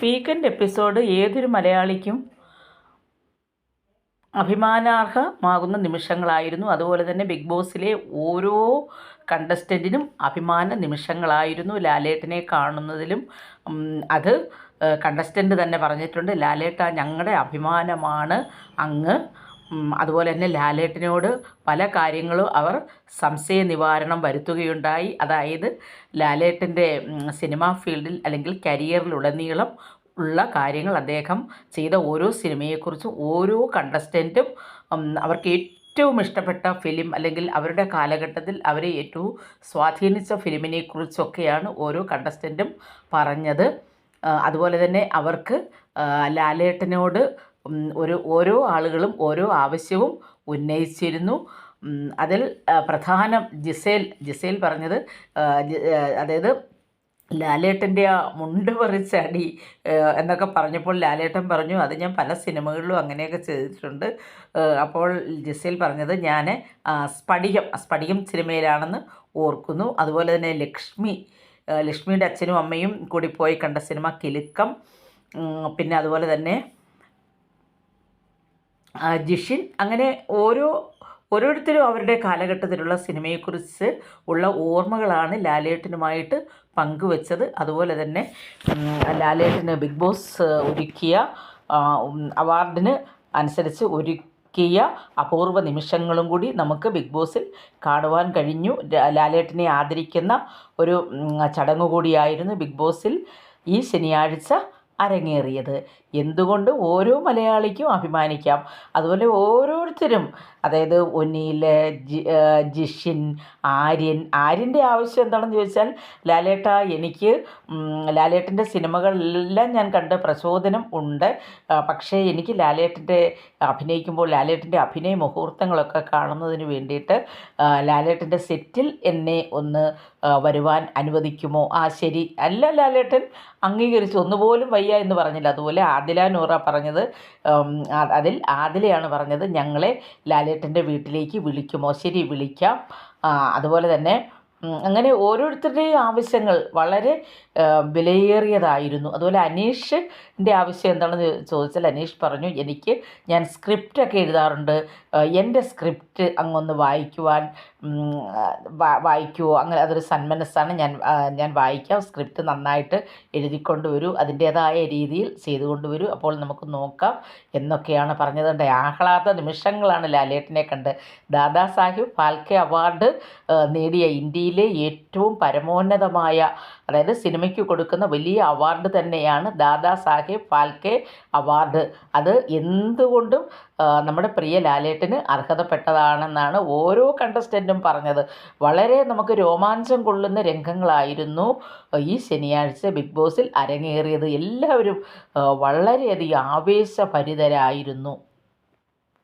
Weekend episode ഏതൊരു മലയാളിക്കും അഭിമാനാർഹമാകുന്ന നിമിഷങ്ങളായിരുന്നു. അതുപോലെ തന്നെ ബിഗ് ബോസിലെ ഓരോ കണ്ടസ്റ്റൻറ്റിനും അഭിമാന നിമിഷങ്ങളായിരുന്നു ലാലേട്ടനെ കാണുന്നതിലും. അത് കണ്ടസ്റ്റൻ്റ് തന്നെ പറഞ്ഞിട്ടുണ്ട്, ലാലേട്ട ഞങ്ങളുടെ അഭിമാനമാണ് അങ്ങ്. അതുപോലെ തന്നെ ലാലേട്ടനോട് പല കാര്യങ്ങളും അവർ സംശയ നിവാരണം വരുത്തുകയുണ്ടായി. അതായത് ലാലേട്ടൻ്റെ സിനിമാ ഫീൽഡിൽ അല്ലെങ്കിൽ കരിയറിലുടനീളം ഉള്ള കാര്യങ്ങൾ, അദ്ദേഹം ചെയ്ത ഓരോ സിനിമയെക്കുറിച്ചും ഓരോ കണ്ടസ്റ്റൻറ്റും അവർക്ക് ഏറ്റവും ഇഷ്ടപ്പെട്ട ഫിലിം അല്ലെങ്കിൽ അവരുടെ കാലഘട്ടത്തിൽ അവരെ ഏറ്റവും സ്വാധീനിച്ച ഫിലിമിനെക്കുറിച്ചൊക്കെയാണ് ഓരോ കണ്ടസ്റ്റൻറ്റും പറഞ്ഞത്. അതുപോലെ തന്നെ അവർക്ക് ലാലേട്ടനോട് ഓരോ ആളുകളും ഓരോ ആവശ്യവും ഉന്നയിച്ചിരുന്നു. അതിൽ പ്രധാനം ജിസേൽ പറഞ്ഞത്, അതായത് ലാലേട്ടൻ്റെ ആ മുണ്ട് പറിച്ചടി എന്നൊക്കെ പറഞ്ഞപ്പോൾ ലാലേട്ടൻ പറഞ്ഞു, അത് ഞാൻ പല സിനിമകളിലും അങ്ങനെയൊക്കെ ചെയ്തിട്ടുണ്ട്. അപ്പോൾ ജിസേൽ പറഞ്ഞത്, ഞാൻ സ്ഫടികം സിനിമയിലാണെന്ന് ഓർക്കുന്നു. അതുപോലെ തന്നെ ലക്ഷ്മിയുടെ അച്ഛനും അമ്മയും കൂടി പോയി കണ്ട സിനിമ കിലുക്കം. പിന്നെ അതുപോലെ തന്നെ ജിഷിൻ. അങ്ങനെ ഓരോരുത്തരും അവരുടെ കാലഘട്ടത്തിലുള്ള സിനിമയെക്കുറിച്ച് ഉള്ള ഓർമ്മകളാണ് ലാലേട്ടനുമായിട്ട് പങ്കുവച്ചത്. അതുപോലെ തന്നെ ലാലേട്ടന് ബിഗ് ബോസ് ഒരുക്കിയ അവാർഡിന് അനുസരിച്ച് ഒരുക്കിയ അപൂർവ നിമിഷങ്ങളും കൂടി നമുക്ക് ബിഗ് ബോസിൽ കാണുവാൻ കഴിഞ്ഞു. ലാലേട്ടനെ ആദരിക്കുന്ന ഒരു ചടങ്ങ് കൂടിയായിരുന്നു ബിഗ് ബോസിൽ ഈ ശനിയാഴ്ച അരങ്ങേറിയത്. എന്തുകൊണ്ട് ഓരോ മലയാളിക്കും അഭിമാനിക്കാം. അതുപോലെ അതായത് ഒന്നിയിൽ ജിഷിൻ, ആര്യൻ്റെ ആവശ്യം എന്താണെന്ന് ചോദിച്ചാൽ, എനിക്ക് ലാലേട്ടൻ്റെ സിനിമകളെല്ലാം ഞാൻ കണ്ട് പ്രചോദനം ഉണ്ട്. പക്ഷേ എനിക്ക് അഭിനയിക്കുമ്പോൾ ലാലേട്ടൻ്റെ അഭിനയ മുഹൂർത്തങ്ങളൊക്കെ കാണുന്നതിന് വേണ്ടിയിട്ട് ലാലേട്ടൻ്റെ സെറ്റിൽ എന്നെ ഒന്ന് വരുവാൻ അനുവദിക്കുമോ? ശരി. അല്ല, ലാലേട്ടൻ അംഗീകരിച്ചു, ഒന്നുപോലും വയ്യ എന്ന് പറഞ്ഞില്ല. അതുപോലെ ആദില നൂറ പറഞ്ഞത്, ആദിലയാണ് പറഞ്ഞത്, ഞങ്ങളെ ലാലേട്ടൻ്റെ വീട്ടിലേക്ക് വിളിക്കുമോ? ശരി, വിളിക്കാം. അതുപോലെ തന്നെ അങ്ങനെ ഓരോരുത്തരുടെയും ആവശ്യങ്ങൾ വളരെ വിലയേറിയതായിരുന്നു. അതുപോലെ അനീഷിൻ്റെ ആവശ്യം എന്താണെന്ന് ചോദിച്ചാൽ, അനീഷ് പറഞ്ഞു, ഞാൻ സ്ക്രിപ്റ്റൊക്കെ എഴുതാറുണ്ട്, എൻ്റെ സ്ക്രിപ്റ്റ് അങ്ങൊന്ന് വായിക്കുമോ? അങ്ങനെ അതൊരു സന്മനസ്സാണ്, ഞാൻ വായിക്കാം, സ്ക്രിപ്റ്റ് നന്നായിട്ട് എഴുതിക്കൊണ്ട് വരൂ, അതിൻ്റേതായ രീതിയിൽ ചെയ്തുകൊണ്ട് വരൂ, അപ്പോൾ നമുക്ക് നോക്കാം എന്നൊക്കെയാണ് പറഞ്ഞത്. ആഹ്ലാദ നിമിഷങ്ങളാണ് ലാലേട്ടനെ കണ്ട്. ദാദാ സാഹിബ് ഫാൽക്കെ അവാർഡ് നേടിയ ഇന്ത്യയിലെ ഏറ്റവും പരമോന്നതമായ, അതായത് സിനിമയ്ക്ക് കൊടുക്കുന്ന വലിയ അവാർഡ് തന്നെയാണ് ദാദാ സാഹിബ് ഫാൽക്കെ അവാർഡ്. അത് എന്തുകൊണ്ടും നമ്മുടെ പ്രിയ ലാലേട്ടന് അർഹതപ്പെട്ടതാണെന്നാണ് ഓരോ കണ്ടസ്റ്റൻറ്റും പറഞ്ഞത്. വളരെ നമുക്ക് രോമാഞ്ചം കൊള്ളുന്ന രംഗങ്ങളായിരുന്നു ഈ ശനിയാഴ്ച ബിഗ് ബോസിൽ അരങ്ങേറിയത്. എല്ലാവരും വളരെയധികം ആവേശഭരിതരായിരുന്നു.